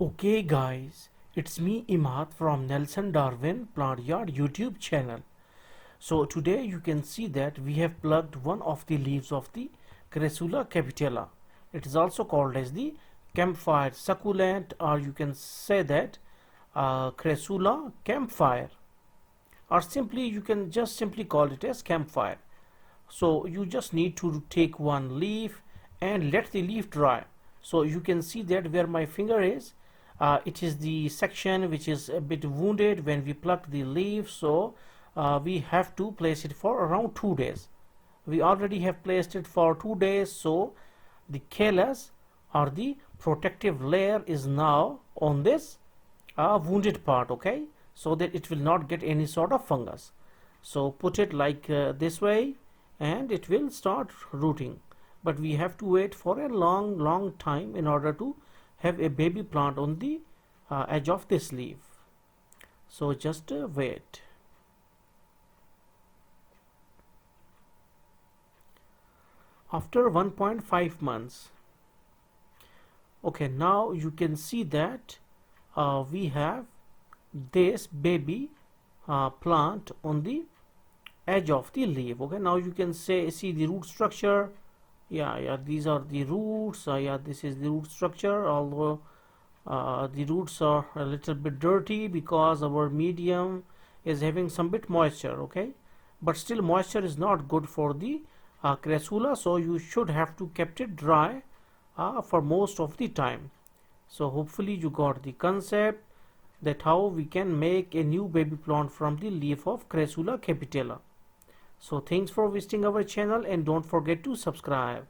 Okay guys, it's me Imad from Nelson Darwin Plant Yard YouTube channel. So today you can see that we have plucked one of the leaves of the crassula capitella. It is also called as the campfire succulent, or you can say that crassula campfire, or simply you can just simply call it as campfire. So you just need to take one leaf and let the leaf dry. So you can see that where my finger is, it is the section which is a bit wounded when we pluck the leaf. So we have to place it for around 2 days. We already have placed it for 2 days, so the callus or the protective layer is now on this wounded part, okay, so that it will not get any sort of fungus. So put it like this way and it will start rooting, but we have to wait for a long time in order to have a baby plant on the edge of this leaf. So just wait. After 1.5 months, okay, now you can see that we have this baby plant on the edge of the leaf. Okay, now you can see the root structure. Yeah, these are the roots. Yeah, this is the root structure, although the roots are a little bit dirty because our medium is having some bit moisture, okay, but still moisture is not good for the crassula, so you should have to kept it dry for most of the time. So hopefully you got the concept that how we can make a new baby plant from the leaf of crassula capitella. So thanks for visiting our channel and don't forget to subscribe.